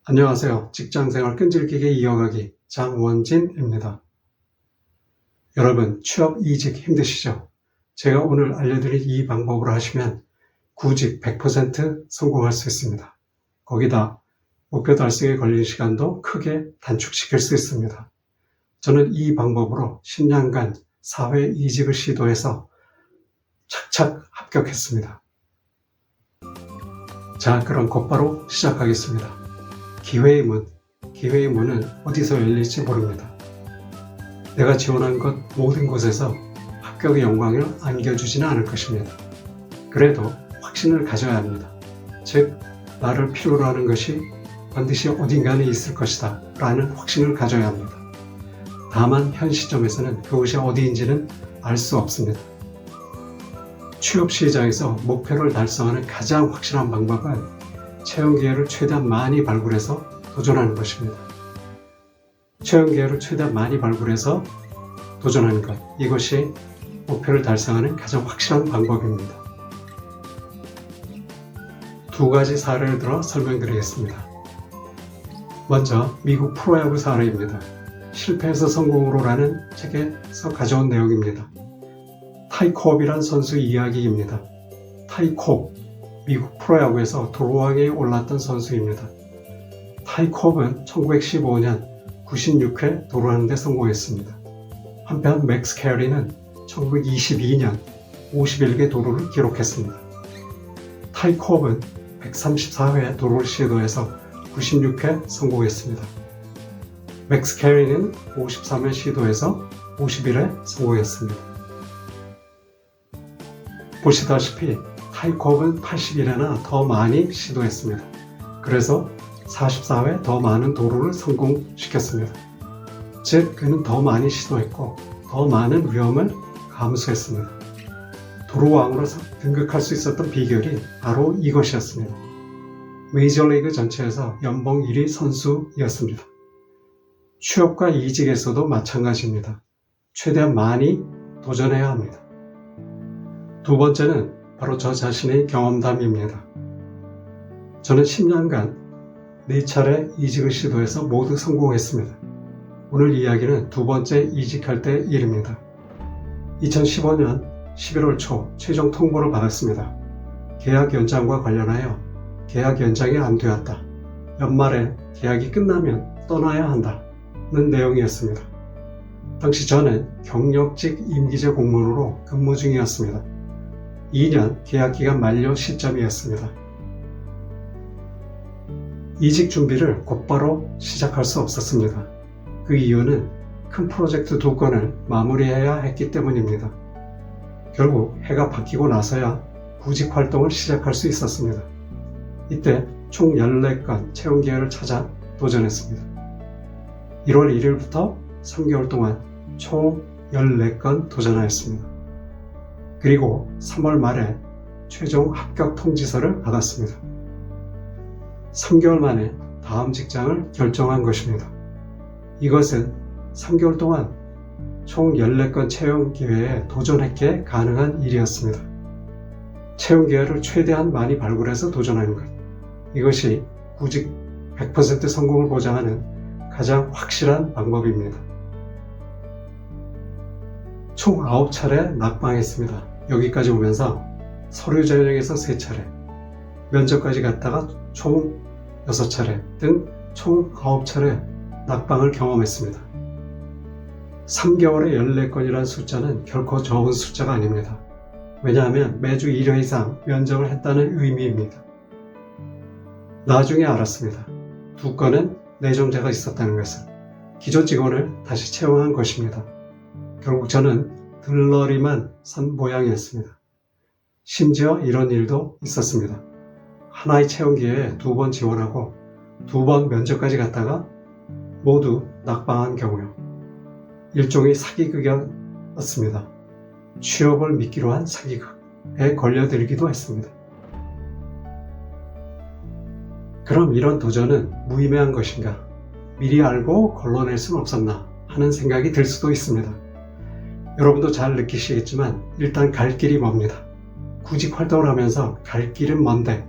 안녕하세요. 직장생활 끈질기게 이어가기 장원진입니다. 여러분, 취업 이직 힘드시죠? 제가 오늘 알려드릴 이 방법으로 하시면 구직 100% 성공할 수 있습니다. 거기다 목표 달성에 걸린 시간도 크게 단축시킬 수 있습니다. 저는 이 방법으로 10년간 사회 이직을 시도해서 착착 합격했습니다. 자, 그럼 곧바로 시작하겠습니다. 기회의 문은 어디서 열릴지 모릅니다. 내가 지원한 것 모든 곳에서 합격의 영광을 안겨주지는 않을 것입니다. 그래도 확신을 가져야 합니다. 즉, 나를 필요로 하는 것이 반드시 어딘가에 있을 것이다 라는 확신을 가져야 합니다. 다만 현 시점에서는 그것이 어디인지는 알 수 없습니다. 취업 시장에서 목표를 달성하는 가장 확실한 방법은 채용 기회를 최대한 많이 발굴해서 도전하는 것입니다. 채용 기회를 최대한 많이 발굴해서 도전하는 것, 이것이 목표를 달성하는 가장 확실한 방법입니다. 두 가지 사례를 들어 설명드리겠습니다. 먼저 미국 프로야구 사례입니다. 실패해서 성공으로라는 책에서 가져온 내용입니다. 타이 콥이란 선수 이야기입니다. 타이 콥, 미국 프로야구에서 도루왕에 올랐던 선수입니다. 타이 콥은 1915년 96회 도루하는 데 성공했습니다. 한편 맥스 캐리는 1922년 51개 도루를 기록했습니다. 타이 콥은 134회 도루를 시도해서 96회 성공했습니다. 맥스 캐리는 53회 시도해서 51회 성공했습니다. 보시다시피 타이 콥은 81회나 더 많이 시도했습니다. 그래서 44회 더 많은 도루를 성공시켰습니다. 즉, 그는 더 많이 시도했고 더 많은 위험을 감수했습니다. 도루왕으로 등극할 수 있었던 비결이 바로 이것이었습니다. 메이저리그 전체에서 연봉 1위 선수였습니다. 취업과 이직에서도 마찬가지입니다. 최대한 많이 도전해야 합니다. 두 번째는 바로 저 자신의 경험담입니다. 저는 10년간 4차례 이직을 시도해서 모두 성공했습니다. 오늘 이야기는 두 번째 이직할 때 일입니다. 2015년 11월 초 최종 통보를 받았습니다. 계약 연장과 관련하여 계약 연장이 안 되었다. 연말에 계약이 끝나면 떠나야 한다는 내용이었습니다. 당시 저는 경력직 임기제 공무원으로 근무 중이었습니다. 2년 계약기간 만료 시점이었습니다. 이직 준비를 곧바로 시작할 수 없었습니다. 그 이유는 큰 프로젝트 2건을 마무리해야 했기 때문입니다. 결국 해가 바뀌고 나서야 구직 활동을 시작할 수 있었습니다. 이때 총 14건 채용 기회를 찾아 도전했습니다. 1월 1일부터 3개월 동안 총 14건 도전하였습니다. 그리고 3월 말에 최종 합격 통지서를 받았습니다. 3개월 만에 다음 직장을 결정한 것입니다. 이것은 3개월 동안 총 14건 채용 기회에 도전했기에 가능한 일이었습니다. 채용 기회를 최대한 많이 발굴해서 도전하는 것. 이것이 구직 100% 성공을 보장하는 가장 확실한 방법입니다. 총 9차례 낙방했습니다. 여기까지 오면서 서류 전형에서 3차례, 면접까지 갔다가 총 6차례 등 총 9차례 낙방을 경험했습니다. 3개월에 14건이라는 숫자는 결코 적은 숫자가 아닙니다. 왜냐하면 매주 1회 이상 면접을 했다는 의미입니다. 나중에 알았습니다. 2건은 내정자가 있었다는 것을. 기존 직원을 다시 채용한 것입니다. 결국 저는 들러리만 선 모양이었습니다. 심지어 이런 일도 있었습니다. 하나의 채용 기회에 2번 지원하고 2번 면접까지 갔다가 모두 낙방한 경우요. 일종의 사기극이었습니다. 취업을 미끼로 한 사기극에 걸려들기도 했습니다. 그럼 이런 도전은 무의미한 것인가? 미리 알고 걸러낼 수는 없었나 하는 생각이 들 수도 있습니다. 여러분도 잘 느끼시겠지만 일단 갈 길이 멉니다. 구직 활동을 하면서 갈 길은 먼데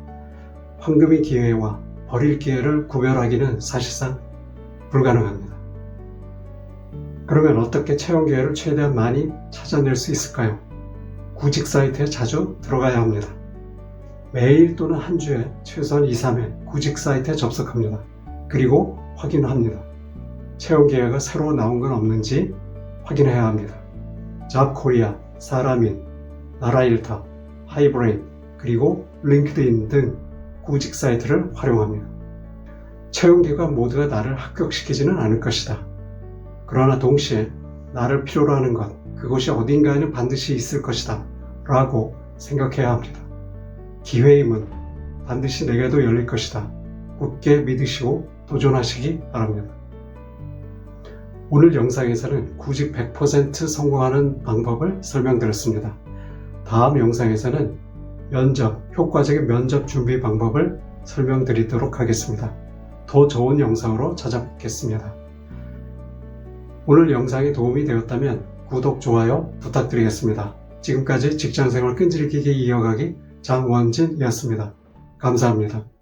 황금의 기회와 버릴 기회를 구별하기는 사실상 불가능합니다. 그러면 어떻게 채용 기회를 최대한 많이 찾아낼 수 있을까요? 구직 사이트에 자주 들어가야 합니다. 매일 또는 한 주에 최소한 2, 3회 구직 사이트에 접속합니다. 그리고 확인합니다. 채용 기회가 새로 나온 건 없는지 확인해야 합니다. 잡코리아, 사람인, 나라일터, 하이브레인, 그리고 링크드인 등 구직 사이트를 활용합니다. 채용 기회가 모두가 나를 합격시키지는 않을 것이다. 그러나 동시에 나를 필요로 하는 것, 그것이 어딘가에는 반드시 있을 것이다 라고 생각해야 합니다. 기회의 문, 반드시 내게도 열릴 것이다. 굳게 믿으시고 도전하시기 바랍니다. 오늘 영상에서는 구직 100% 성공하는 방법을 설명드렸습니다. 다음 영상에서는 효과적인 면접 준비 방법을 설명드리도록 하겠습니다. 더 좋은 영상으로 찾아뵙겠습니다. 오늘 영상이 도움이 되었다면 구독, 좋아요 부탁드리겠습니다. 지금까지 직장생활 끈질기게 이어가기 장원진이었습니다. 감사합니다.